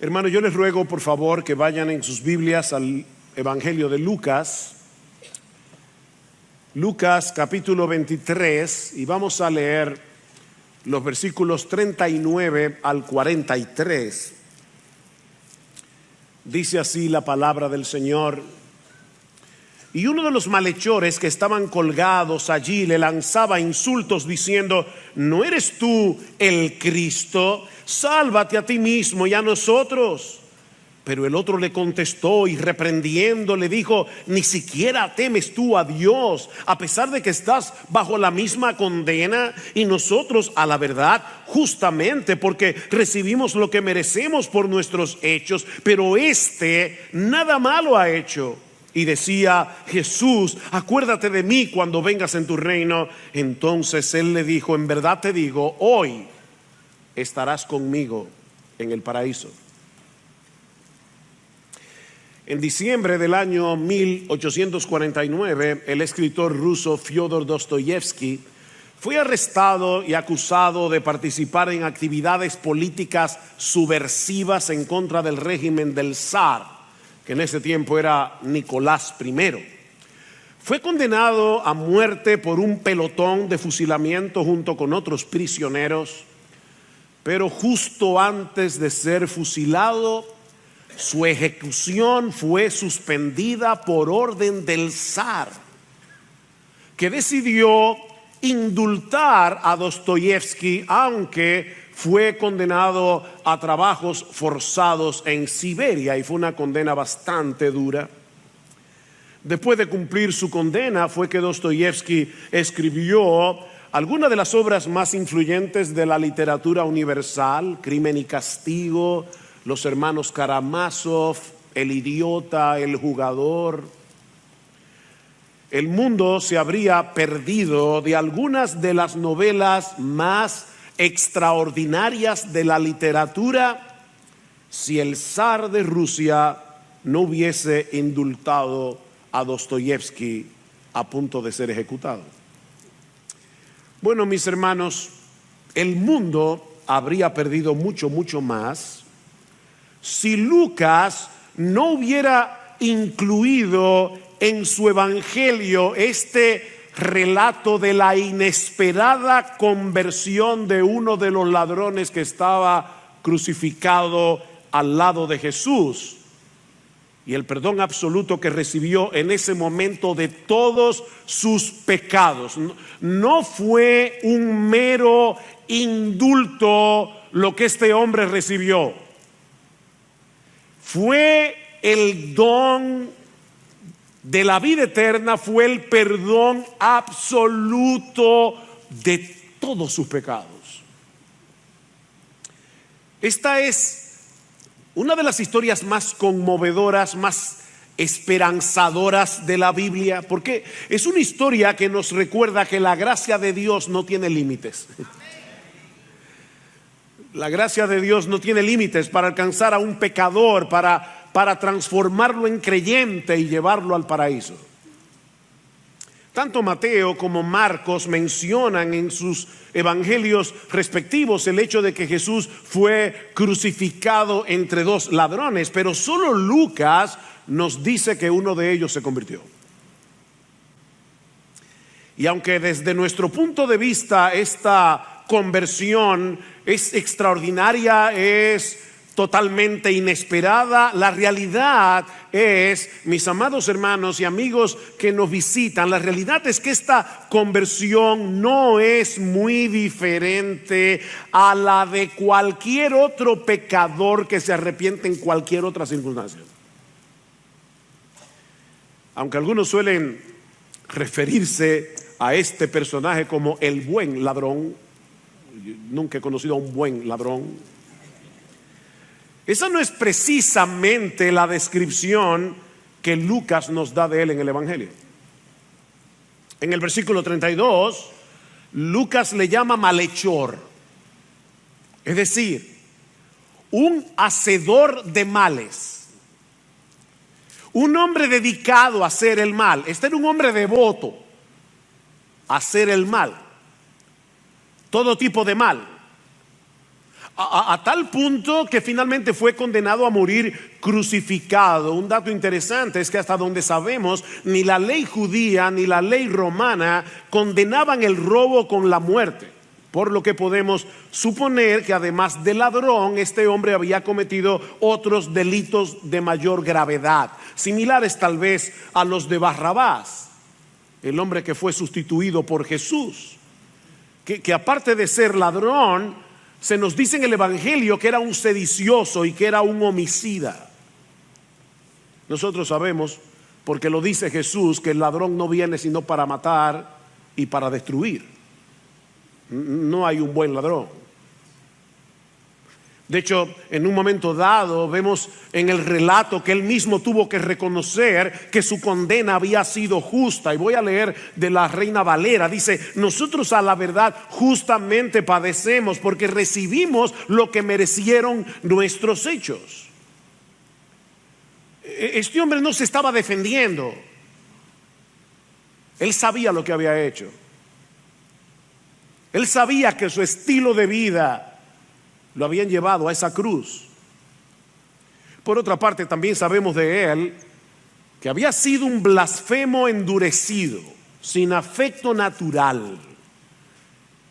Hermano, yo les ruego por favor que vayan en sus Biblias al Evangelio de Lucas. Lucas capítulo 23, y vamos a leer los versículos 39 al 43. Dice así la palabra del Señor: y uno de los malhechores que estaban colgados allí le lanzaba insultos diciendo: ¿no eres tú el Cristo? Sálvate a ti mismo y a nosotros. Pero el otro le contestó y reprendiendo le dijo: ¿ni siquiera temes tú a Dios, a pesar de que estás bajo la misma condena? Y nosotros, a la verdad, justamente, porque recibimos lo que merecemos por nuestros hechos, pero este nada malo ha hecho. Y decía Jesús: acuérdate de mí cuando vengas en tu reino. Entonces él le dijo: en verdad te digo, hoy estarás conmigo en el paraíso. En diciembre del año 1849, el escritor ruso Fyodor Dostoyevsky fue arrestado y acusado de participar en actividades políticas subversivas en contra del régimen del zar, que en ese tiempo era Nicolás I. Fue condenado a muerte por un pelotón de fusilamiento junto con otros prisioneros, pero justo antes de ser fusilado, su ejecución fue suspendida por orden del zar, que decidió indultar a Dostoyevsky, aunque fue condenado a trabajos forzados en Siberia, y fue una condena bastante dura. Después de cumplir su condena fue que Dostoyevsky escribió algunas de las obras más influyentes de la literatura universal: Crimen y Castigo, Los hermanos Karamazov, El idiota, El jugador. El mundo se habría perdido de algunas de las novelas más extraordinarias de la literatura si el zar de Rusia no hubiese indultado a Dostoyevsky a punto de ser ejecutado. Bueno, mis hermanos, el mundo habría perdido mucho más si Lucas no hubiera incluido en su evangelio este relato de la inesperada conversión de uno de los ladrones que estaba crucificado al lado de Jesús, y el perdón absoluto que recibió en ese momento de todos sus pecados. No fue un mero indulto lo que este hombre recibió, fue el don de la vida eterna, fue el perdón absoluto de todos sus pecados. Esta es una de las historias más conmovedoras, más esperanzadoras de la Biblia, porque es una historia que nos recuerda que la gracia de Dios no tiene límites. La gracia de Dios no tiene límites para alcanzar a un pecador, para transformarlo en creyente y llevarlo al paraíso. Tanto Mateo como Marcos mencionan en sus evangelios respectivos el hecho de que Jesús fue crucificado entre dos ladrones, pero solo Lucas nos dice que uno de ellos se convirtió. Y aunque desde nuestro punto de vista esta conversión es extraordinaria, es totalmente inesperada, la realidad es, mis amados hermanos y amigos que nos visitan, la realidad es que esta conversión no es muy diferente a la de cualquier otro pecador que se arrepiente en cualquier otra circunstancia. Aunque algunos suelen referirse a este personaje como el buen ladrón, yo nunca he conocido a un buen ladrón. Esa no es precisamente la descripción que Lucas nos da de él en el Evangelio. En el versículo 32, Lucas le llama malhechor, es decir, un hacedor de males, un hombre dedicado a hacer el mal. Este era un hombre devoto a hacer el mal, todo tipo de mal. a tal punto que finalmente fue condenado a morir crucificado. Un dato interesante es que hasta donde sabemos, ni la ley judía ni la ley romana condenaban el robo con la muerte, por lo que podemos suponer que además de ladrón, este hombre había cometido otros delitos de mayor gravedad, similares tal vez a los de Barrabás, el hombre que fue sustituido por Jesús, que aparte de ser ladrón, se nos dice en el Evangelio que era un sedicioso y que era un homicida. Nosotros sabemos, porque lo dice Jesús, que el ladrón no viene sino para matar y para destruir. No hay un buen ladrón. De hecho, en un momento dado vemos en el relato que él mismo tuvo que reconocer que su condena había sido justa. Y voy a leer de la Reina Valera. Dice: nosotros a la verdad justamente padecemos porque recibimos lo que merecieron nuestros hechos. Este hombre no se estaba defendiendo. Él sabía lo que había hecho. Él sabía que su estilo de vida lo habían llevado a esa cruz. Por otra parte, también sabemos de él que había sido un blasfemo endurecido, sin afecto natural.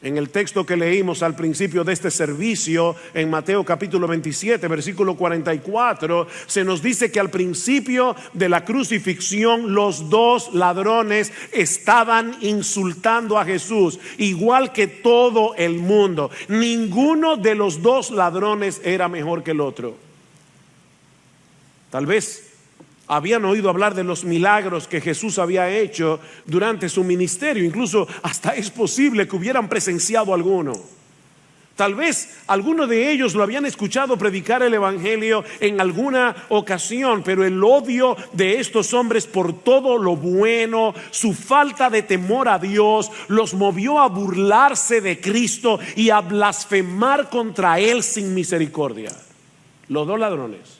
En el texto que leímos al principio de este servicio, en Mateo capítulo 27, versículo 44, se nos dice que al principio de la crucifixión los dos ladrones estaban insultando a Jesús, igual que todo el mundo. Ninguno de los dos ladrones era mejor que el otro. Tal vez habían oído hablar de los milagros que Jesús había hecho durante su ministerio. Incluso hasta es posible que hubieran presenciado alguno. Tal vez algunos de ellos lo habían escuchado predicar el evangelio en alguna ocasión, pero el odio de estos hombres por todo lo bueno, su falta de temor a Dios, los movió a burlarse de Cristo y a blasfemar contra Él sin misericordia. Los dos ladrones.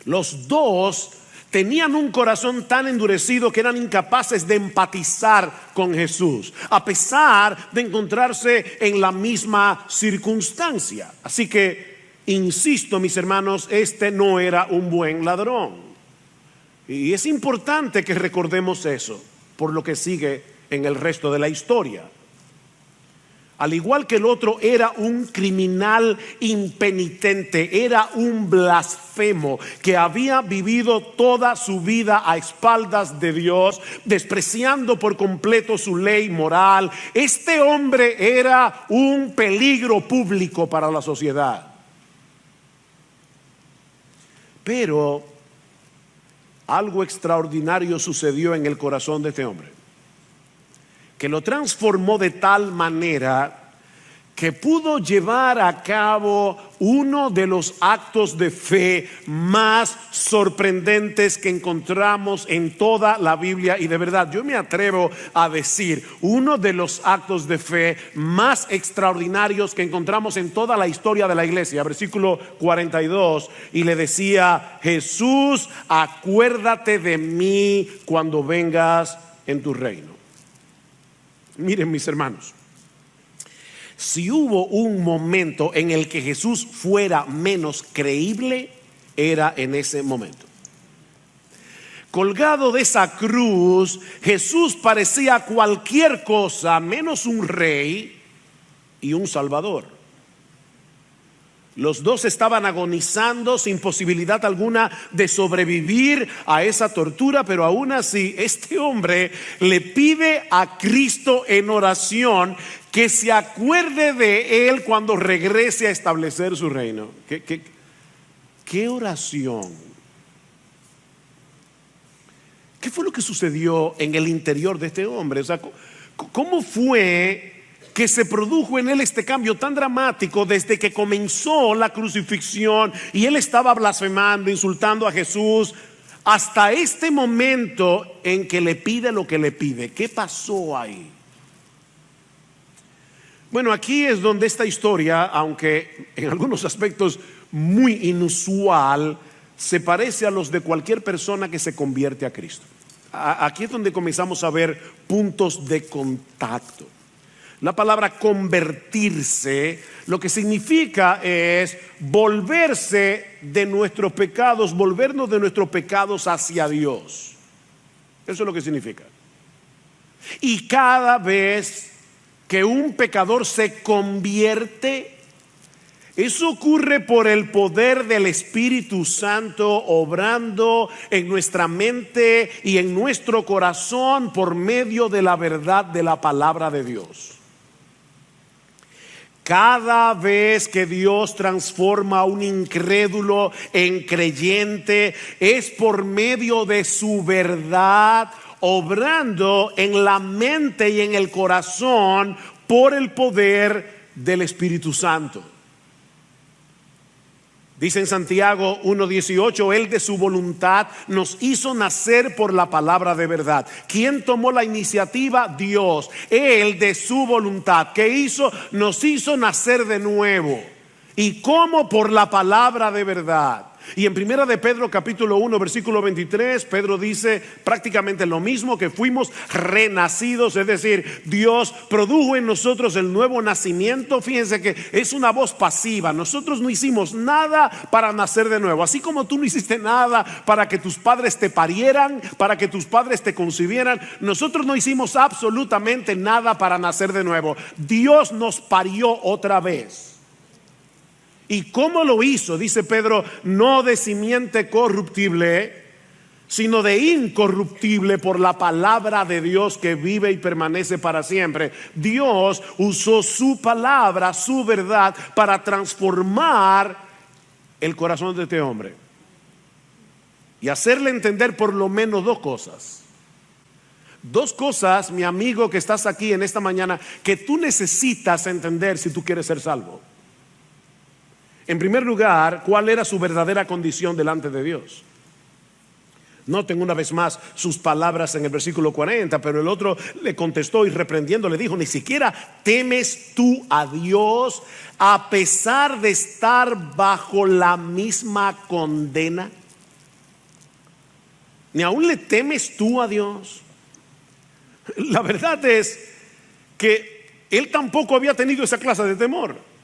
Los dos tenían un corazón tan endurecido que eran incapaces de empatizar con Jesús, a pesar de encontrarse en la misma circunstancia. Así que, insisto, mis hermanos, este no era un buen ladrón. Y es importante que recordemos eso por lo que sigue en el resto de la historia. Al igual que el otro, era un criminal impenitente, era un blasfemo que había vivido toda su vida a espaldas de Dios, despreciando por completo su ley moral. Este hombre era un peligro público para la sociedad. Pero algo extraordinario sucedió en el corazón de este hombre, que lo transformó de tal manera que pudo llevar a cabo uno de los actos de fe más sorprendentes que encontramos en toda la Biblia. Y de verdad, yo me atrevo a decir, uno de los actos de fe más extraordinarios que encontramos en toda la historia de la iglesia. Versículo 42, y le decía: Jesús, acuérdate de mí cuando vengas en tu reino. Miren, mis hermanos, si hubo un momento en el que Jesús fuera menos creíble, era en ese momento. Colgado de esa cruz, Jesús parecía cualquier cosa menos un rey y un salvador. Los dos estaban agonizando sin posibilidad alguna de sobrevivir a esa tortura, pero aún así este hombre le pide a Cristo en oración que se acuerde de él cuando regrese a establecer su reino. ¿Qué oración? ¿Qué fue lo que sucedió en el interior de este hombre? O sea, ¿cómo fue que se produjo en él este cambio tan dramático desde que comenzó la crucifixión y él estaba blasfemando, insultando a Jesús, hasta este momento en que le pide lo que le pide? ¿Qué pasó ahí? Bueno, aquí es donde esta historia, aunque en algunos aspectos muy inusual, se parece a los de cualquier persona que se convierte a Cristo. Aquí es donde comenzamos a ver puntos de contacto. La palabra convertirse, lo que significa es volverse de nuestros pecados, volvernos de nuestros pecados hacia Dios. Eso es lo que significa. Y cada vez que un pecador se convierte, eso ocurre por el poder del Espíritu Santo obrando en nuestra mente y en nuestro corazón por medio de la verdad de la palabra de Dios. Cada vez que Dios transforma a un incrédulo en creyente, es por medio de su verdad obrando en la mente y en el corazón por el poder del Espíritu Santo. Dice en Santiago 1:18, Él de su voluntad nos hizo nacer por la palabra de verdad. ¿Quién tomó la iniciativa? Dios. Él de su voluntad. ¿Qué hizo? Nos hizo nacer de nuevo. ¿Y cómo? Por la palabra de verdad. Y en primera de Pedro capítulo 1 versículo 23, Pedro dice prácticamente lo mismo, que fuimos renacidos, es decir, Dios produjo en nosotros el nuevo nacimiento. Fíjense que es una voz pasiva. Nosotros no hicimos nada para nacer de nuevo, así como tú no hiciste nada para que tus padres te parieran, para que tus padres te concibieran. Nosotros no hicimos absolutamente nada para nacer de nuevo. Dios nos parió otra vez. ¿Y cómo lo hizo? Dice Pedro, no de simiente corruptible, sino de incorruptible por la palabra de Dios que vive y permanece para siempre. Dios usó su palabra, su verdad, para transformar el corazón de este hombre y hacerle entender por lo menos dos cosas. Dos cosas, mi amigo que estás aquí en esta mañana, que tú necesitas entender si tú quieres ser salvo. En primer lugar, ¿cuál era su verdadera condición delante de Dios? Noten una vez más sus palabras en el versículo 40, pero el otro le contestó y reprendiendo le dijo, ¿ni siquiera temes tú a Dios a pesar de estar bajo la misma condena? ¿Ni aún le temes tú a Dios? La verdad es que él tampoco había tenido esa clase de temor.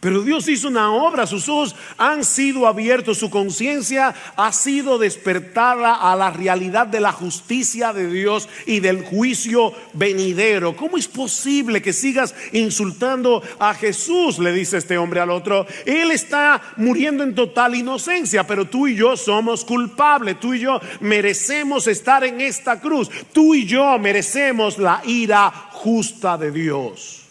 Pero Dios hizo una obra, sus ojos han sido abiertos, su conciencia ha sido despertada a la realidad de la justicia de Dios y del juicio venidero. ¿Cómo es posible que sigas insultando a Jesús?, le dice este hombre al otro. Él está muriendo en total inocencia, pero tú y yo somos culpables. Tú y yo merecemos estar en esta cruz. Tú y yo merecemos la ira justa de Dios.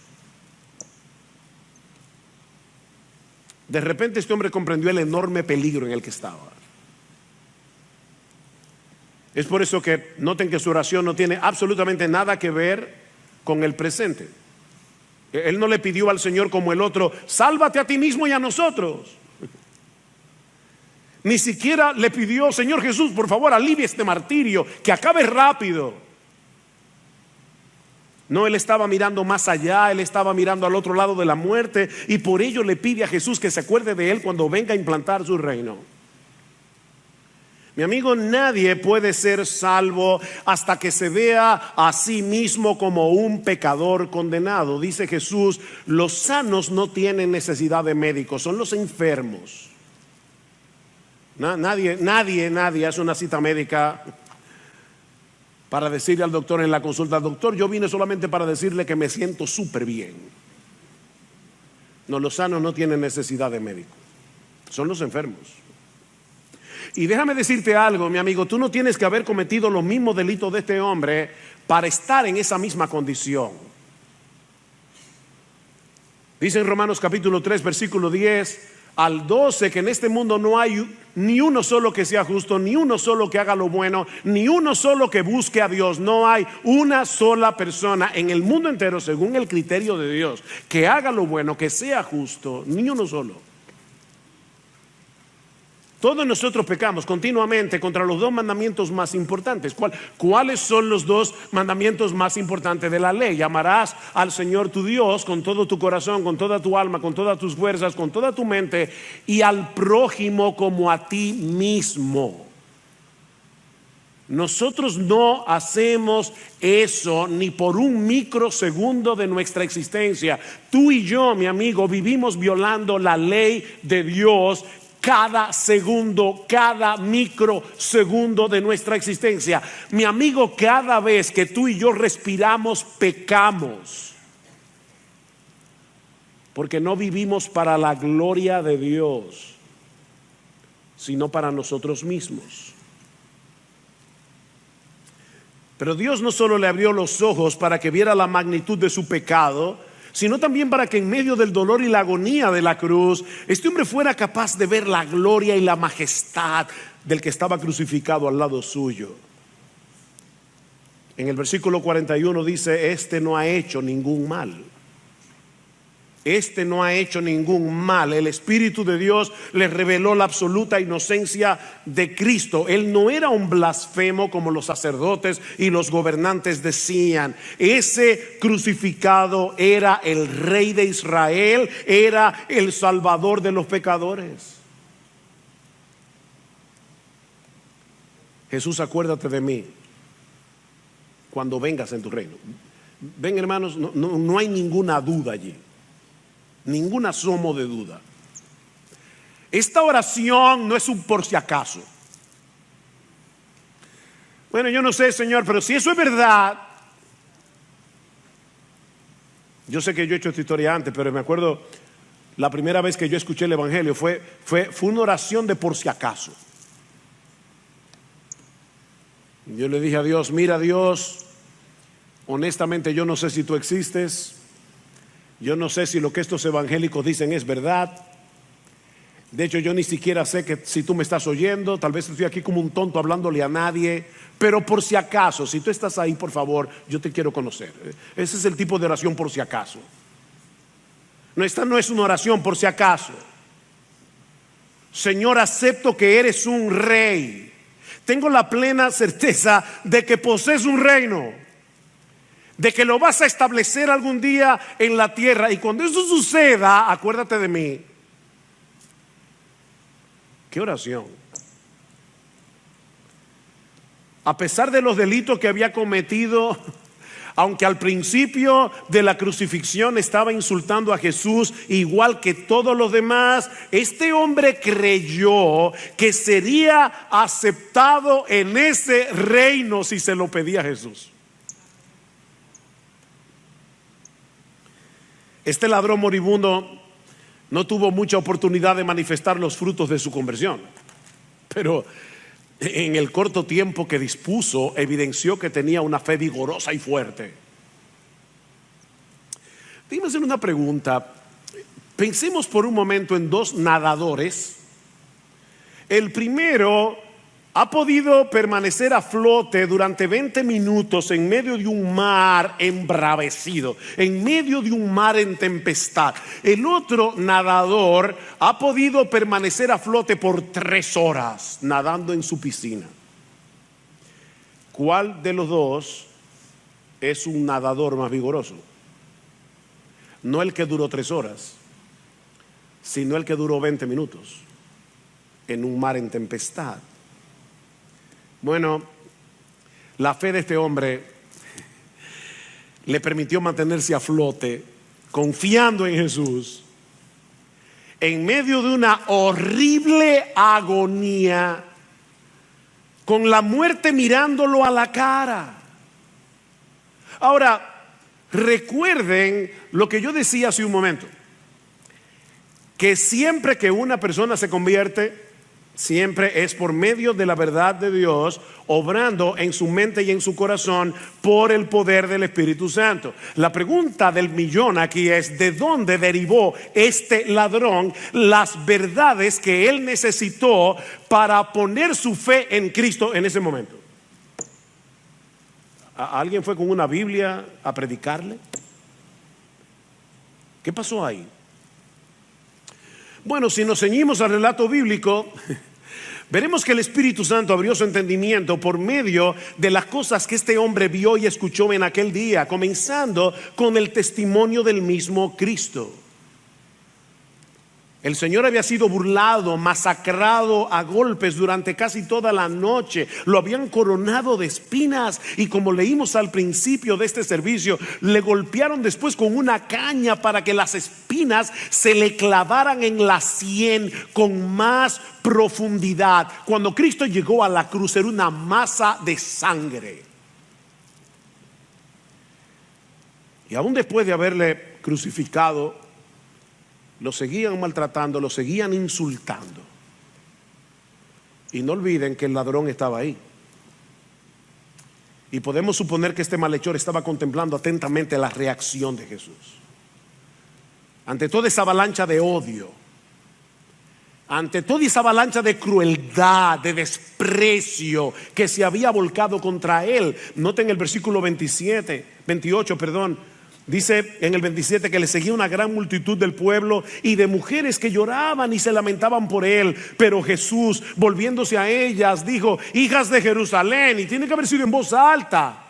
De repente este hombre comprendió el enorme peligro en el que estaba. Es por eso que noten que su oración no tiene absolutamente nada que ver con el presente. Él no le pidió al Señor como el otro, sálvate a ti mismo y a nosotros. Ni siquiera le pidió, Señor Jesús, por favor, alivia este martirio, que acabe rápido. No, él estaba mirando más allá, él estaba mirando al otro lado de la muerte, y por ello le pide a Jesús que se acuerde de él cuando venga a implantar su reino. Mi amigo, nadie puede ser salvo hasta que se vea a sí mismo como un pecador condenado. Dice Jesús, los sanos no tienen necesidad de médicos, son los enfermos. Nadie hace una cita médica para decirle al doctor en la consulta, doctor, yo vine solamente para decirle que me siento súper bien. No, los sanos no tienen necesidad de médico, son los enfermos. Y déjame decirte algo, mi amigo, tú no tienes que haber cometido los mismos delitos de este hombre para estar en esa misma condición. Dice en Romanos capítulo 3 versículo 10 al 12 que en este mundo no hay ni uno solo que sea justo, ni uno solo que haga lo bueno, ni uno solo que busque a Dios. No hay una sola persona en el mundo entero, según el criterio de Dios, que haga lo bueno, que sea justo, ni uno solo. Todos nosotros pecamos continuamente contra los dos mandamientos más importantes. ¿Cuáles son los dos mandamientos más importantes de la ley? Amarás al Señor tu Dios con todo tu corazón, con toda tu alma, con todas tus fuerzas, con toda tu mente, y al prójimo como a ti mismo. Nosotros no hacemos eso ni por un microsegundo de nuestra existencia. Tú y yo, mi amigo, vivimos violando la ley de Dios cada segundo, cada microsegundo de nuestra existencia. Mi amigo, cada vez que tú y yo respiramos, pecamos. Porque no vivimos para la gloria de Dios, sino para nosotros mismos. Pero Dios no solo le abrió los ojos para que viera la magnitud de su pecado, sino también para que en medio del dolor y la agonía de la cruz, este hombre fuera capaz de ver la gloria y la majestad del que estaba crucificado al lado suyo. En el versículo 41 dice: este no ha hecho ningún mal. Este no ha hecho ningún mal. El Espíritu de Dios le reveló la absoluta inocencia de Cristo. Él no era un blasfemo como los sacerdotes y los gobernantes decían. Ese crucificado era el Rey de Israel, era el Salvador de los pecadores. Jesús, acuérdate de mí cuando vengas en tu reino. Ven, hermanos, no hay ninguna duda allí. Ningún asomo de duda. Esta oración no es un por si acaso. Bueno, yo no sé, Señor, pero si eso es verdad. Yo sé que yo he hecho esta historia antes, pero me acuerdo la primera vez que yo escuché el evangelio fue una oración de por si acaso. Yo le dije a Dios: mira, Dios, honestamente yo no sé si tú existes. Yo no sé si lo que estos evangélicos dicen es verdad. De hecho, yo ni siquiera sé que si tú me estás oyendo. Tal vez estoy aquí como un tonto hablándole a nadie. Pero por si acaso, si tú estás ahí, por favor, yo te quiero conocer. Ese es el tipo de oración por si acaso. No, esta no es una oración por si acaso. Señor, acepto que eres un rey. Tengo la plena certeza de que posees un reino, de que lo vas a establecer algún día en la tierra. Y cuando eso suceda, acuérdate de mí. ¿Qué oración? A pesar de los delitos que había cometido, aunque al principio de la crucifixión estaba insultando a Jesús igual que todos los demás, este hombre creyó que sería aceptado en ese reino si se lo pedía a Jesús. Este ladrón moribundo no tuvo mucha oportunidad de manifestar los frutos de su conversión, pero en el corto tiempo que dispuso evidenció que tenía una fe vigorosa y fuerte. Déjame hacer una pregunta. Pensemos por un momento en dos nadadores. El primero ha podido permanecer a flote durante 20 minutos en medio de un mar embravecido, en medio de un mar en tempestad. El otro nadador ha podido permanecer a flote por 3 horas nadando en su piscina. ¿Cuál de los dos es un nadador más vigoroso? No el que duró 3 horas, sino el que duró 20 minutos en un mar en tempestad. Bueno, la fe de este hombre le permitió mantenerse a flote, confiando en Jesús, en medio de una horrible agonía, con la muerte mirándolo a la cara. Ahora, recuerden lo que yo decía hace un momento, que siempre que una persona se convierte, siempre es por medio de la verdad de Dios, obrando en su mente y en su corazón por el poder del Espíritu Santo. La pregunta del millón aquí es: ¿de dónde derivó este ladrón las verdades que él necesitó para poner su fe en Cristo en ese momento? ¿Alguien fue con una Biblia a predicarle? ¿Qué pasó ahí? Bueno, si nos ceñimos al relato bíblico, veremos que el Espíritu Santo abrió su entendimiento por medio de las cosas que este hombre vio y escuchó en aquel día, comenzando con el testimonio del mismo Cristo. El Señor había sido burlado, masacrado a golpes durante casi toda la noche. Lo habían coronado de espinas y, como leímos al principio de este servicio, le golpearon después con una caña para que las espinas se le clavaran en la sien con más profundidad. Cuando Cristo llegó a la cruz era una masa de sangre. Y aún después de haberle crucificado, lo seguían maltratando, lo seguían insultando. Y no olviden que el ladrón estaba ahí. Y podemos suponer que este malhechor estaba contemplando atentamente la reacción de Jesús ante toda esa avalancha de odio, ante toda esa avalancha de crueldad, de desprecio que se había volcado contra él. Noten el versículo 28, dice en el 27 que le seguía una gran multitud del pueblo y de mujeres que lloraban y se lamentaban por él. Pero Jesús, volviéndose a ellas, dijo: hijas de Jerusalén, y tiene que haber sido en voz alta.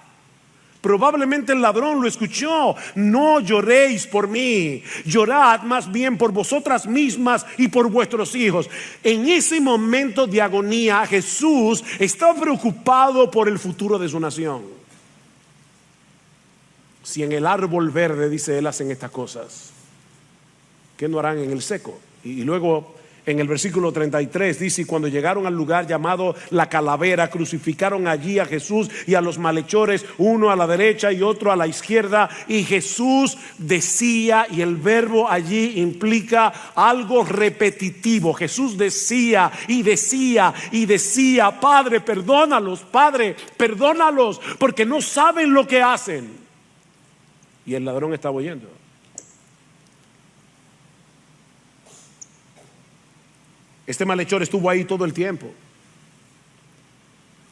Probablemente el ladrón lo escuchó: no lloréis por mí, llorad más bien por vosotras mismas y por vuestros hijos. En ese momento de agonía, Jesús estaba preocupado por el futuro de su nación. Si en el árbol verde, dice él, hacen estas cosas, ¿qué no harán en el seco? Y luego en el versículo 33 dice: y cuando llegaron al lugar llamado La Calavera, crucificaron allí a Jesús y a los malhechores, uno a la derecha y otro a la izquierda. Y Jesús decía, y el verbo allí implica algo repetitivo. Jesús decía y decía y decía: Padre, perdónalos, Padre, perdónalos, porque no saben lo que hacen. Y el ladrón estaba oyendo. Este malhechor estuvo ahí todo el tiempo,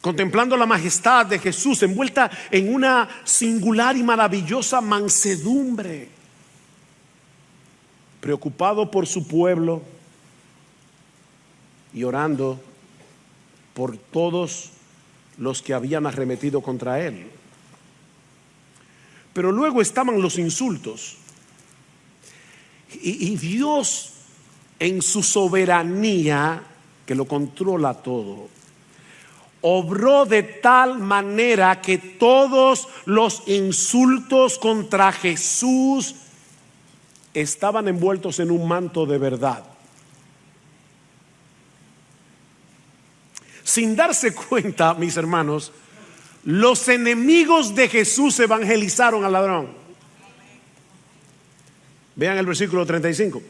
contemplando la majestad de Jesús, envuelta en una singular y maravillosa mansedumbre, preocupado por su pueblo y orando por todos los que habían arremetido contra él. Pero luego estaban los insultos. Y Dios, en su soberanía, que lo controla todo, obró de tal manera que todos los insultos contra Jesús estaban envueltos en un manto de verdad. Sin darse cuenta, mis hermanos, los enemigos de Jesús evangelizaron al ladrón. Vean el versículo 35.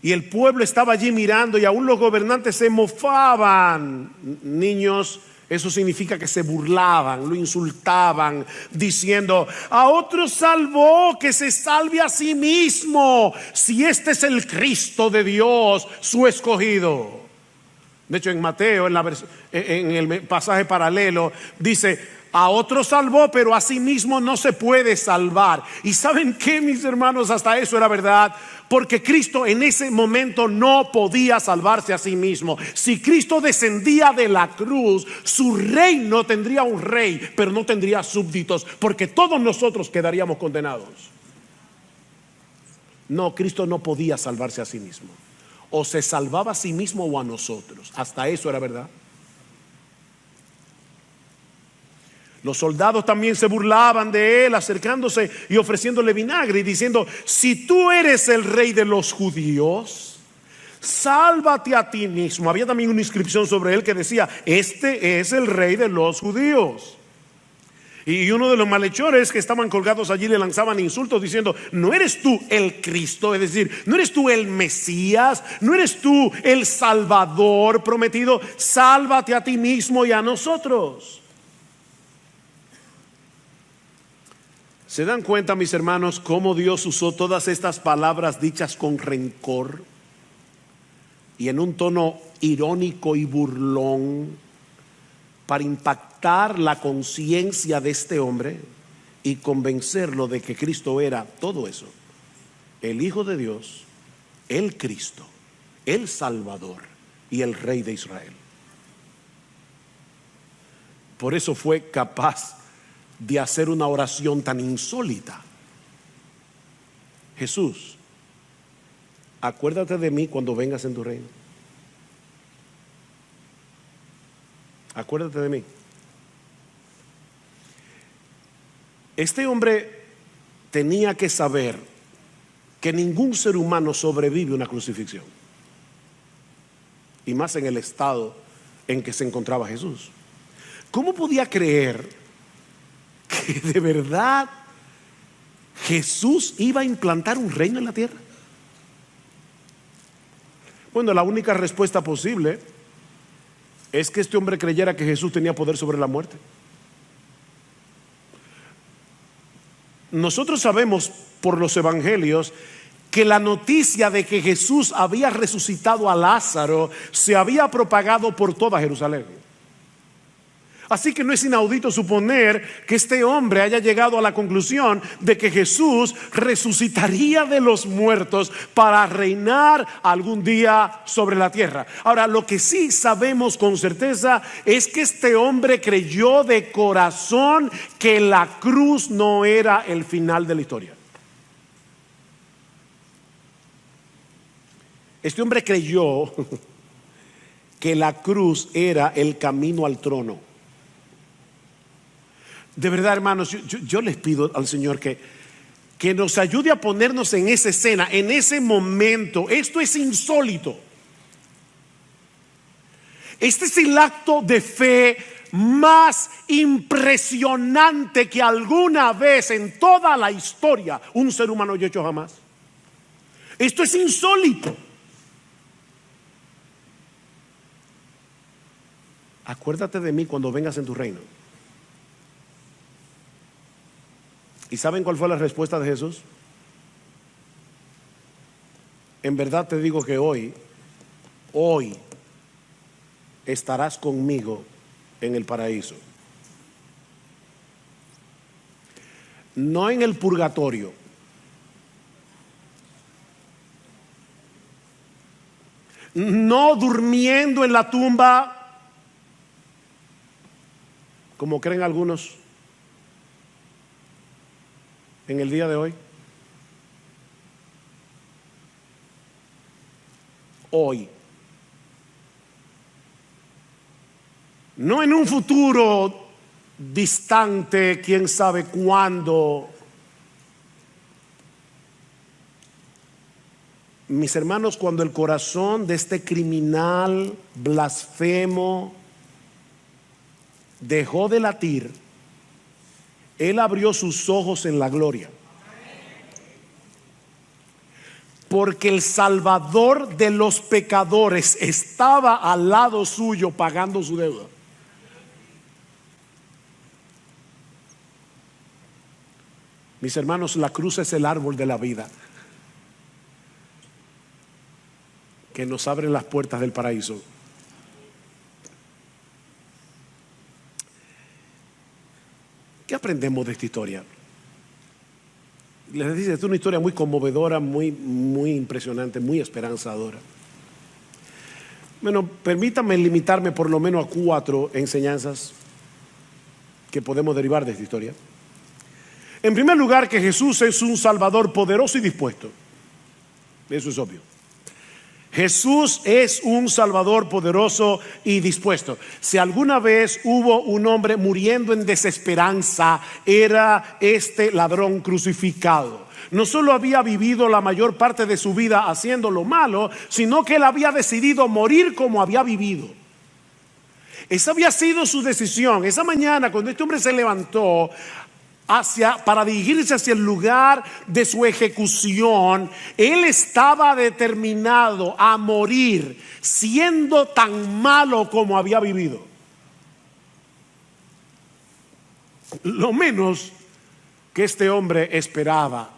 Y el pueblo estaba allí mirando, y aún los gobernantes se mofaban. Niños, eso significa que se burlaban, lo insultaban, diciendo: a otro salvó, que se salve a sí mismo, si este es el Cristo de Dios, su escogido. De hecho, en Mateo, en el pasaje paralelo, dice: a otro salvó, pero a sí mismo no se puede salvar. ¿Y saben qué, mis hermanos? Hasta eso era verdad, porque Cristo en ese momento no podía salvarse a sí mismo. Si Cristo descendía de la cruz, su reino tendría un rey, pero no tendría súbditos, porque todos nosotros quedaríamos condenados. No, Cristo no podía salvarse a sí mismo. O se salvaba a sí mismo o a nosotros. Hasta eso era verdad. Los soldados también se burlaban de él, acercándose y ofreciéndole vinagre y diciendo: si tú eres el rey de los judíos, sálvate a ti mismo. Había también una inscripción sobre él que decía: este es el rey de los judíos. Y uno de los malhechores que estaban colgados allí le lanzaban insultos diciendo: ¿no eres tú el Cristo? Es decir, ¿no eres tú el Mesías? ¿No eres tú el Salvador prometido? Sálvate a ti mismo y a nosotros. ¿Se dan cuenta, mis hermanos, cómo Dios usó todas estas palabras dichas con rencor y en un tono irónico y burlón para impactar la conciencia de este hombre y convencerlo de que Cristo era todo eso: el Hijo de Dios, el Cristo, el Salvador y el Rey de Israel? Por eso fue capaz de hacer una oración tan insólita. Jesús, acuérdate de mí cuando vengas en tu reino. Acuérdate de mí. Este hombre tenía que saber que ningún ser humano sobrevive a una crucifixión, y más en el estado en que se encontraba Jesús. ¿Cómo podía creer que de verdad Jesús iba a implantar un reino en la tierra? Bueno, la única respuesta posible es que este hombre creyera que Jesús tenía poder sobre la muerte. Nosotros sabemos por los evangelios que la noticia de que Jesús había resucitado a Lázaro se había propagado por toda Jerusalén. Así que no es inaudito suponer que este hombre haya llegado a la conclusión de que Jesús resucitaría de los muertos para reinar algún día sobre la tierra. Ahora, lo que sí sabemos con certeza es que este hombre creyó de corazón que la cruz no era el final de la historia. Este hombre creyó que la cruz era el camino al trono. De verdad, hermanos, yo les pido al Señor que nos ayude a ponernos en esa escena, en ese momento. Esto es insólito. Este es el acto de fe más impresionante que alguna vez en toda la historia un ser humano haya hecho jamás. Esto es insólito. Acuérdate de mí cuando vengas en tu reino. ¿Y saben cuál fue la respuesta de Jesús? En verdad te digo que hoy estarás conmigo en el paraíso. No en el purgatorio. No durmiendo en la tumba, como creen algunos en el día de hoy. Hoy. No en un futuro distante, quién sabe cuándo. Mis hermanos, cuando el corazón de este criminal blasfemo dejó de latir, él abrió sus ojos en la gloria. Porque el Salvador de los pecadores estaba al lado suyo pagando su deuda. Mis hermanos, la cruz es el árbol de la vida que nos abre las puertas del paraíso. ¿Qué aprendemos de esta historia? Les dice, es una historia muy conmovedora, muy impresionante, muy esperanzadora. Bueno, permítanme limitarme por lo menos a 4 enseñanzas que podemos derivar de esta historia. En primer lugar, que Jesús es un Salvador poderoso y dispuesto. Eso es obvio. Jesús es un Salvador poderoso y dispuesto. Si alguna vez hubo un hombre muriendo en desesperanza, era este ladrón crucificado. No solo había vivido la mayor parte de su vida haciendo lo malo, sino que él había decidido morir como había vivido. Esa había sido su decisión. Esa mañana, cuando este hombre se levantó para dirigirse hacia el lugar de su ejecución, él estaba determinado a morir siendo tan malo como había vivido. Lo menos que este hombre esperaba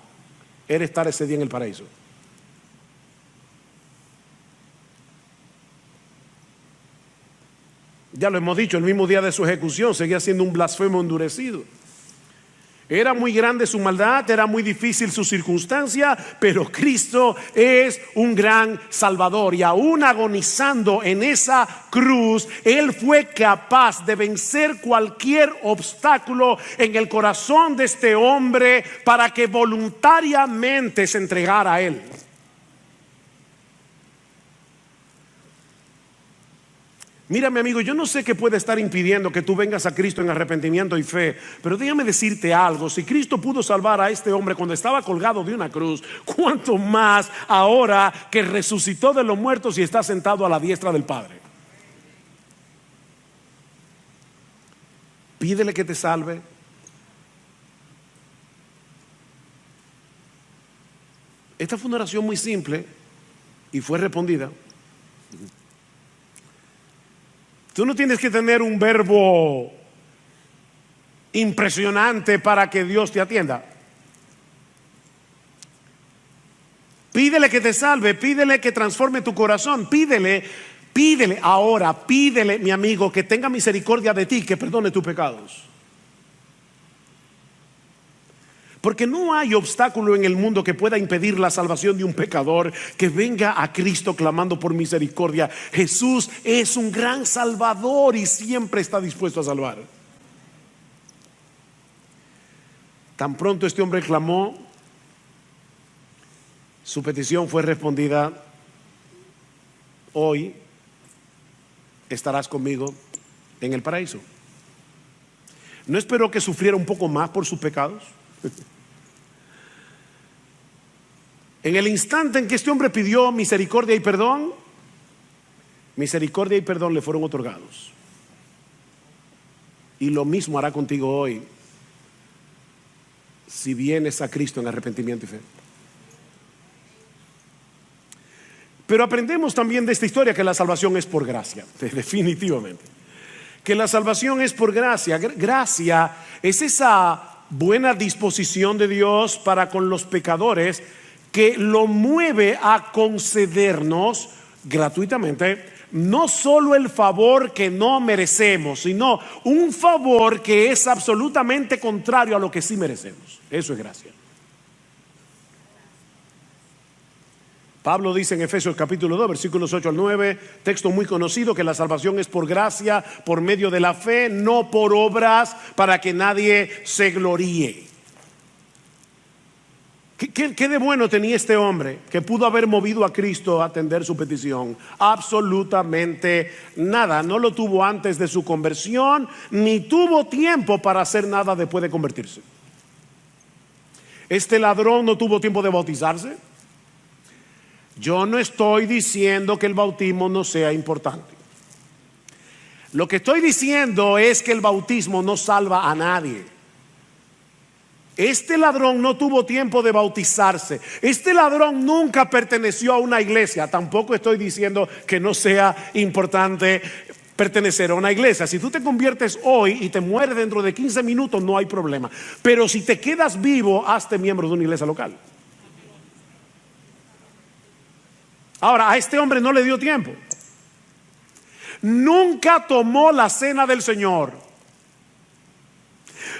era estar ese día en el paraíso. Ya lo hemos dicho, el mismo día de su ejecución seguía siendo un blasfemo endurecido. Era muy grande su maldad, era muy difícil su circunstancia, pero Cristo es un gran Salvador. Y aún agonizando en esa cruz, Él fue capaz de vencer cualquier obstáculo en el corazón de este hombre para que voluntariamente se entregara a Él. Mira, mi amigo, yo no sé qué puede estar impidiendo que tú vengas a Cristo en arrepentimiento y fe, pero déjame decirte algo. Si Cristo pudo salvar a este hombre cuando estaba colgado de una cruz, ¿cuánto más ahora que resucitó de los muertos y está sentado a la diestra del Padre? Pídele que te salve. Esta fue una oración muy simple y fue respondida. Tú no tienes que tener un verbo impresionante para que Dios te atienda. Pídele que te salve, pídele que transforme tu corazón, pídele ahora, pídele, mi amigo, que tenga misericordia de ti, que perdone tus pecados. Porque no hay obstáculo en el mundo que pueda impedir la salvación de un pecador que venga a Cristo clamando por misericordia. Jesús es un gran salvador y siempre está dispuesto a salvar. Tan pronto este hombre clamó, su petición fue respondida. Hoy estarás conmigo en el paraíso. No esperó que sufriera un poco más por sus pecados. En el instante en que este hombre pidió misericordia y perdón le fueron otorgados. Y lo mismo hará contigo hoy si vienes a Cristo en arrepentimiento y fe. Pero aprendemos también de esta historia que la salvación es por gracia, definitivamente. Que la salvación es por gracia. Gracia es esa buena disposición de Dios para con los pecadores que lo mueve a concedernos gratuitamente no solo el favor que no merecemos, sino un favor que es absolutamente contrario a lo que sí merecemos. Eso es gracia. Pablo dice en Efesios capítulo 2 versículos 8 al 9, texto muy conocido, que la salvación es por gracia, por medio de la fe, no por obras, para que nadie se gloríe. ¿Qué de bueno tenía este hombre que pudo haber movido a Cristo a atender su petición? Absolutamente nada. No lo tuvo antes de su conversión, ni tuvo tiempo para hacer nada después de convertirse. Este ladrón no tuvo tiempo de bautizarse. Yo no estoy diciendo que el bautismo no sea importante. Lo que estoy diciendo es que el bautismo no salva a nadie. Este ladrón no tuvo tiempo de bautizarse. Este ladrón nunca perteneció a una iglesia. Tampoco estoy diciendo que no sea importante pertenecer a una iglesia. Si tú te conviertes hoy y te mueres dentro de 15 minutos, no hay problema. Pero si te quedas vivo, hazte miembro de una iglesia local. Ahora, a este hombre no le dio tiempo. Nunca tomó la cena del Señor.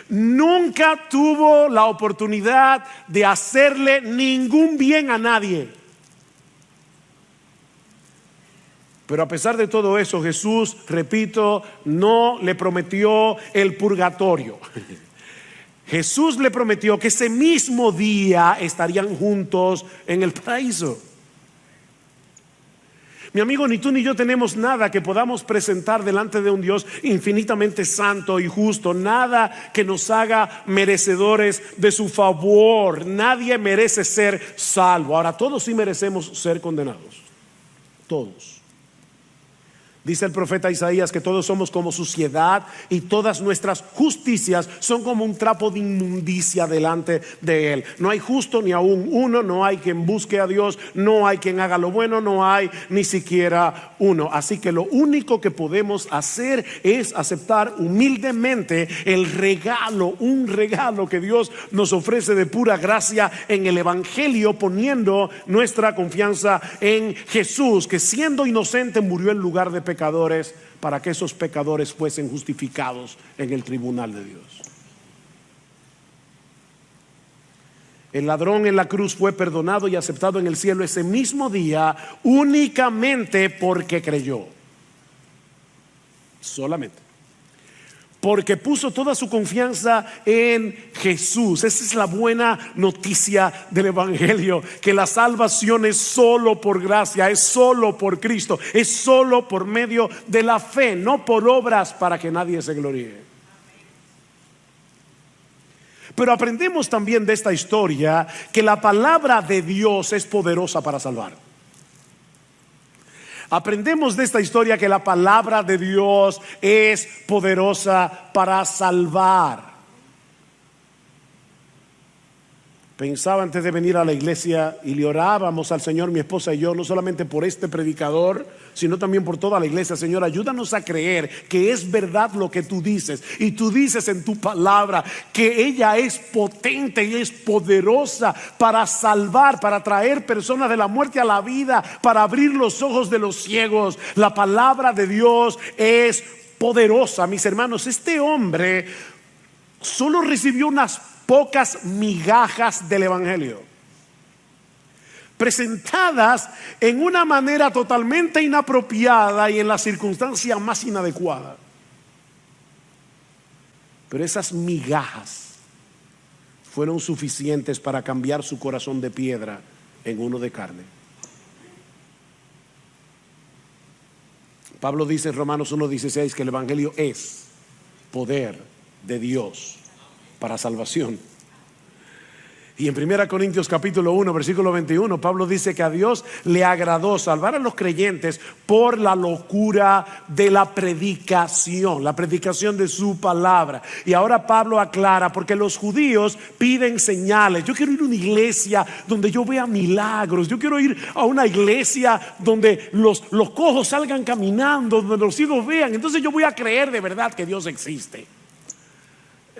Nunca tuvo la oportunidad de hacerle ningún bien a nadie. Pero a pesar de todo eso, Jesús, repito, no le prometió el purgatorio. Jesús le prometió que ese mismo día estarían juntos en el paraíso. Mi amigo, ni tú ni yo tenemos nada que podamos presentar delante de un Dios infinitamente santo y justo. Nada que nos haga merecedores de su favor. Nadie merece ser salvo. Ahora, todos sí merecemos ser condenados. Todos. Dice el profeta Isaías que todos somos como suciedad y todas nuestras justicias son como un trapo de inmundicia delante de Él. No hay justo ni aún uno, no hay quien busque a Dios, no hay quien haga lo bueno, no hay ni siquiera uno. Así que lo único que podemos hacer es aceptar humildemente el regalo, un regalo que Dios nos ofrece de pura gracia en el Evangelio, poniendo nuestra confianza en Jesús, que siendo inocente murió en lugar de pecadores para que esos pecadores fuesen justificados en el tribunal de Dios. El ladrón en la cruz fue perdonado y aceptado en el cielo ese mismo día únicamente porque creyó. Solamente. porque puso toda su confianza en Jesús. Esa es la buena noticia del Evangelio, que la salvación es solo por gracia, es solo por Cristo, es solo por medio de la fe, no por obras para que nadie se gloríe. Pero aprendemos también de esta historia que la palabra de Dios es poderosa para salvar. Aprendemos de esta historia que la palabra de Dios es poderosa para salvar. Pensaba antes de venir a la iglesia y le orábamos al Señor, mi esposa y yo, no solamente por este predicador, sino también por toda la iglesia. Señor, ayúdanos a creer que es verdad lo que tú dices. Y tú dices en tu palabra que ella es potente y es poderosa para salvar, para traer personas de la muerte a la vida, para abrir los ojos de los ciegos. La palabra de Dios es poderosa, mis hermanos. Este hombre solo recibió unas pocas migajas del Evangelio, presentadas en una manera totalmente inapropiada y en la circunstancia más inadecuada. Pero esas migajas fueron suficientes para cambiar su corazón de piedra en uno de carne. Pablo dice en Romanos 1:16 que el Evangelio es poder de Dios para salvación. Y en 1 Corintios capítulo 1 versículo 21 Pablo dice que a Dios le agradó salvar a los creyentes por la locura de la predicación de su palabra. Y ahora Pablo aclara, porque los judíos piden señales. Yo quiero ir a una iglesia donde yo vea milagros. Yo quiero ir a una iglesia donde los cojos salgan caminando, donde los ciegos vean. Entonces yo voy a creer de verdad que Dios existe.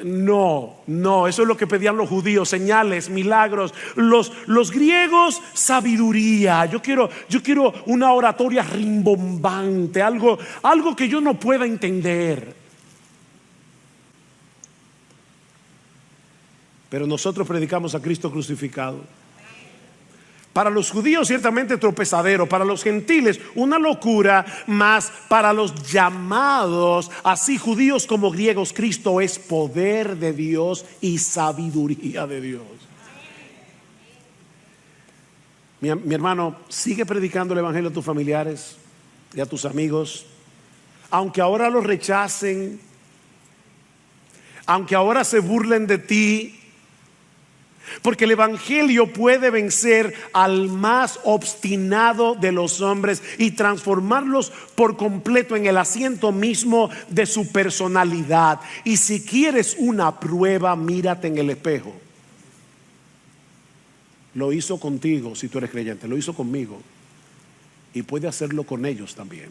No, eso es lo que pedían los judíos: señales, milagros. Los griegos, sabiduría. Yo quiero una oratoria rimbombante, algo que yo no pueda entender. Pero nosotros predicamos a Cristo crucificado. Para los judíos ciertamente tropezadero, para los gentiles una locura, mas para los llamados, así judíos como griegos, Cristo es poder de Dios y sabiduría de Dios. Mi hermano, sigue predicando el Evangelio a tus familiares y a tus amigos, aunque ahora los rechacen, aunque ahora se burlen de ti. Porque el Evangelio puede vencer al más obstinado de los hombres y transformarlos por completo en el asiento mismo de su personalidad. Y si quieres una prueba, mírate en el espejo. Lo hizo contigo si tú eres creyente, lo hizo conmigo, y puede hacerlo con ellos también.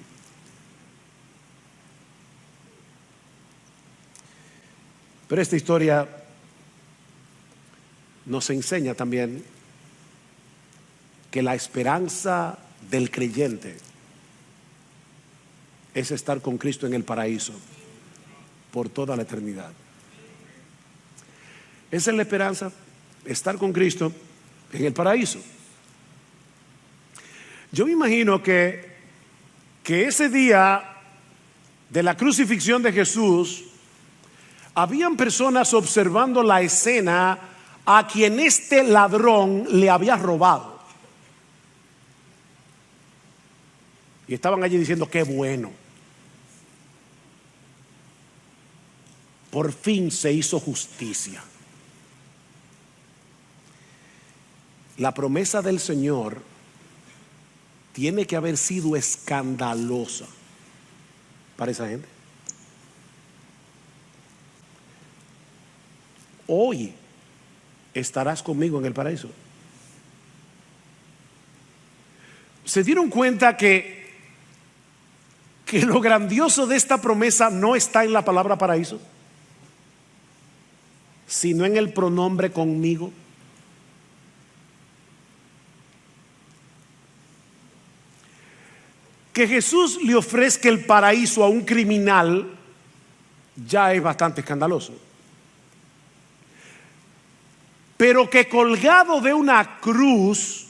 Pero esta historia nos enseña también que la esperanza del creyente es estar con Cristo en el paraíso por toda la eternidad. Esa es la esperanza, estar con Cristo en el paraíso. Yo me imagino que ese día de la crucifixión de Jesús, habían personas observando la escena a quien este ladrón le había robado. Y estaban allí diciendo: qué bueno, por fin se hizo justicia. La promesa del Señor tiene que haber sido escandalosa para esa gente. Hoy estarás conmigo en el paraíso. ¿Se dieron cuenta que lo grandioso de esta promesa no está en la palabra paraíso, sino en el pronombre conmigo? Que Jesús le ofrezca el paraíso a un criminal ya es bastante escandaloso. Pero que colgado de una cruz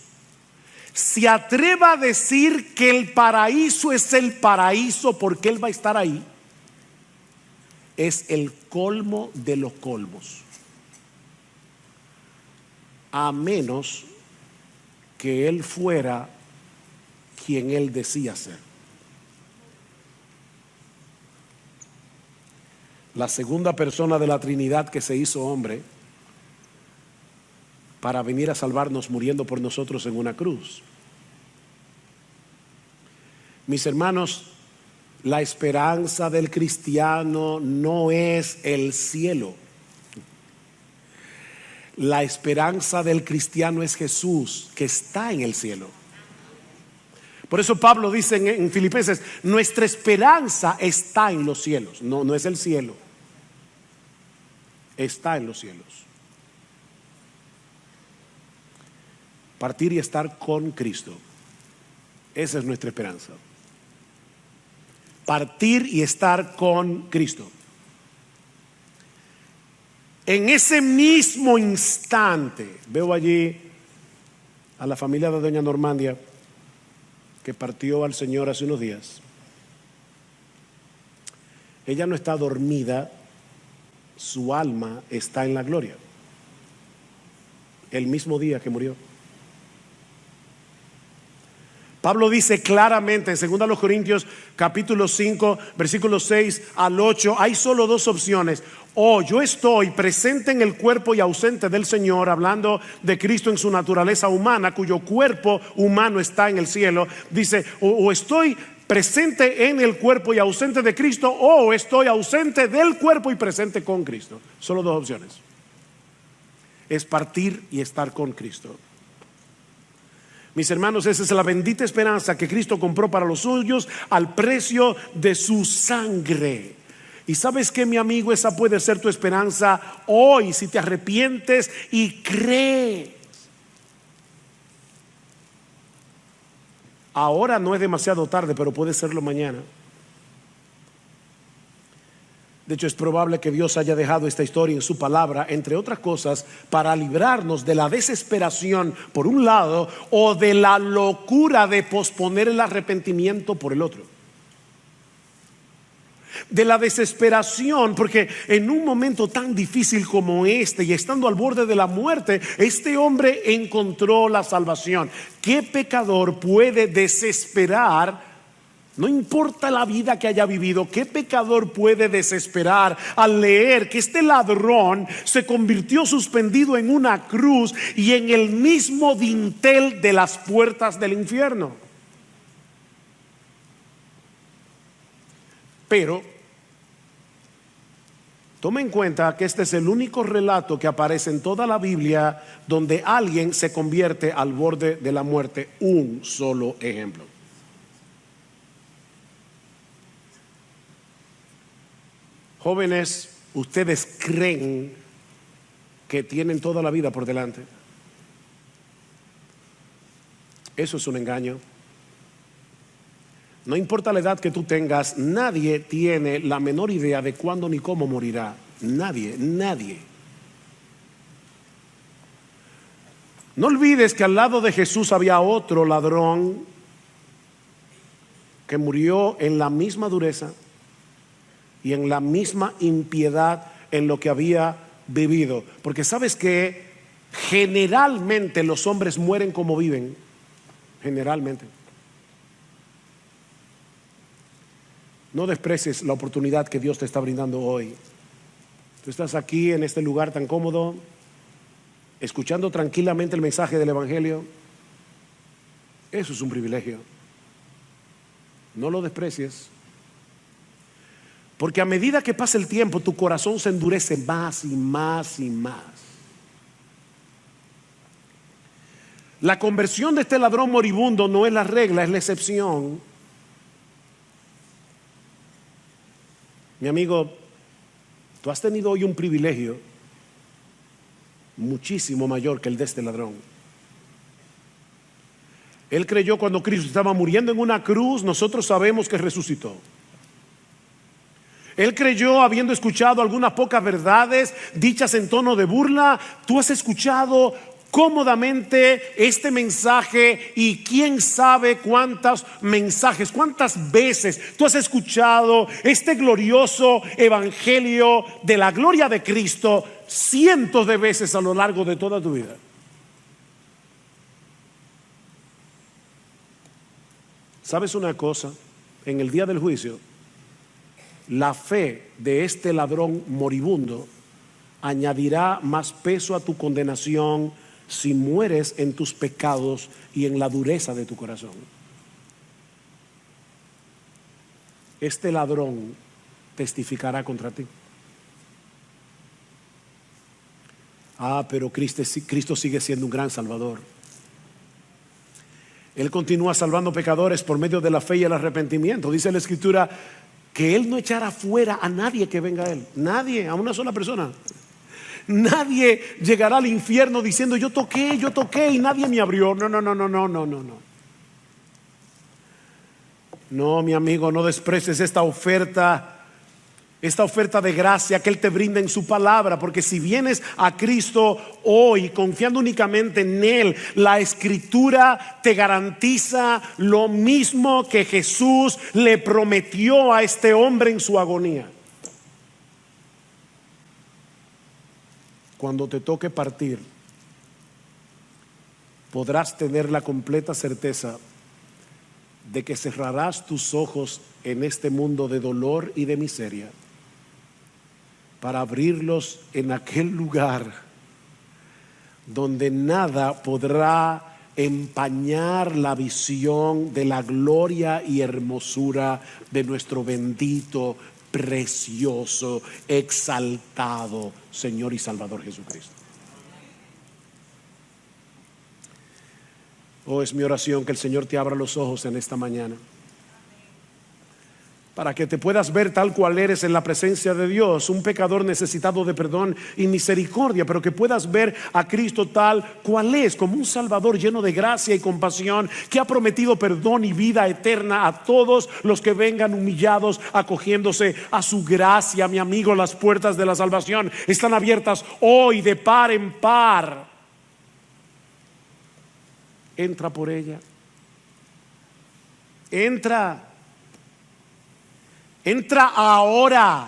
se atreva a decir que el paraíso es el paraíso porque Él va a estar ahí, es el colmo de los colmos. A menos que Él fuera quien Él decía ser. La segunda persona de la Trinidad que se hizo hombre para venir a salvarnos muriendo por nosotros en una cruz. Mis hermanos, la esperanza del cristiano no es el cielo. La esperanza del cristiano es Jesús, que está en el cielo. Por eso Pablo dice en Filipenses, nuestra esperanza está en los cielos. No es el cielo, está en los cielos. Partir y estar con Cristo, esa es nuestra esperanza. Partir y estar con Cristo. En ese mismo instante, veo allí a la familia de doña Normandia, que partió al Señor hace unos días. Ella no está dormida, su alma está en la gloria. El mismo día que murió. Pablo dice claramente en 2 Corintios capítulo 5, versículos 6 al 8, hay solo dos opciones. O yo estoy presente en el cuerpo y ausente del Señor, hablando de Cristo en su naturaleza humana, cuyo cuerpo humano está en el cielo. Dice, o estoy presente en el cuerpo y ausente de Cristo, o estoy ausente del cuerpo y presente con Cristo. Solo dos opciones. Es partir y estar con Cristo. Mis hermanos, esa es la bendita esperanza que Cristo compró para los suyos al precio de su sangre. Y sabes que, mi amigo, esa puede ser tu esperanza hoy si te arrepientes y crees. Ahora no es demasiado tarde, pero puede serlo mañana. De hecho, es probable que Dios haya dejado esta historia en su palabra, entre otras cosas, para librarnos de la desesperación por un lado, o de la locura de posponer el arrepentimiento por el otro. De la desesperación, porque en un momento tan difícil como este, y estando al borde de la muerte, este hombre encontró la salvación. ¿Qué pecador puede desesperar? No importa la vida que haya vivido, ¿qué pecador puede desesperar al leer que este ladrón se convirtió suspendido en una cruz y en el mismo dintel de las puertas del infierno? Pero toma en cuenta que este es el único relato que aparece en toda la Biblia donde alguien se convierte al borde de la muerte. Un solo ejemplo. Jóvenes, ustedes creen que tienen toda la vida por delante. Eso es un engaño. No importa la edad que tú tengas, nadie tiene la menor idea de cuándo ni cómo morirá. Nadie. No olvides que al lado de Jesús había otro ladrón que murió en la misma dureza y en la misma impiedad en lo que había vivido. Porque sabes que generalmente los hombres mueren como viven. Generalmente. No desprecies la oportunidad que Dios te está brindando hoy. Tú estás aquí en este lugar tan cómodo, escuchando tranquilamente el mensaje del Evangelio. Eso es un privilegio. No lo desprecies. Porque a medida que pasa el tiempo, tu corazón se endurece más y más y más. La conversión de este ladrón moribundo no es la regla, es la excepción. Mi amigo, tú has tenido hoy un privilegio muchísimo mayor que el de este ladrón. Él creyó cuando Cristo estaba muriendo en una cruz, nosotros sabemos que resucitó. Él creyó habiendo escuchado algunas pocas verdades dichas en tono de burla. Tú has escuchado cómodamente este mensaje y quién sabe cuántos mensajes, cuántas veces tú has escuchado este glorioso evangelio de la gloria de Cristo cientos de veces a lo largo de toda tu vida. ¿Sabes una cosa? En el día del juicio, la fe de este ladrón moribundo añadirá más peso a tu condenación si mueres en tus pecados y en la dureza de tu corazón. Este ladrón testificará contra ti. Pero Cristo sigue siendo un gran salvador. Él continúa salvando pecadores por medio de la fe y el arrepentimiento. Dice la Escritura que Él no echará fuera a nadie que venga a Él. Nadie, a una sola persona. Nadie llegará al infierno diciendo yo toqué y nadie me abrió. No. No, mi amigo, no desprecies esta oferta de gracia que Él te brinda en su palabra, porque si vienes a Cristo hoy confiando únicamente en Él, la Escritura te garantiza lo mismo que Jesús le prometió a este hombre en su agonía. Cuando te toque partir, podrás tener la completa certeza de que cerrarás tus ojos en este mundo de dolor y de miseria para abrirlos en aquel lugar donde nada podrá empañar la visión de la gloria y hermosura de nuestro bendito, precioso, exaltado Señor y Salvador Jesucristo. Es mi oración que el Señor te abra los ojos en esta mañana, para que te puedas ver tal cual eres en la presencia de Dios, un pecador necesitado de perdón y misericordia, pero que puedas ver a Cristo tal cual es, como un Salvador lleno de gracia y compasión, que ha prometido perdón y vida eterna a todos los que vengan humillados, acogiéndose a su gracia. Mi amigo, las puertas de la salvación están abiertas hoy de par en par. Entra por ella. Entra ahora,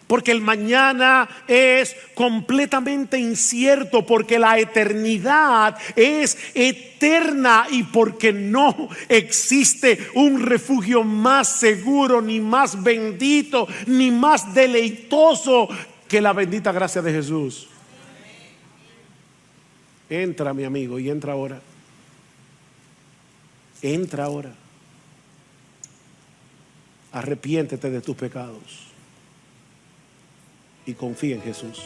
porque el mañana es completamente incierto, porque la eternidad es eterna y porque no existe un refugio más seguro, ni más bendito, ni más deleitoso que la bendita gracia de Jesús. Entra, mi amigo, y entra ahora. Entra ahora. Arrepiéntete de tus pecados y confía en Jesús.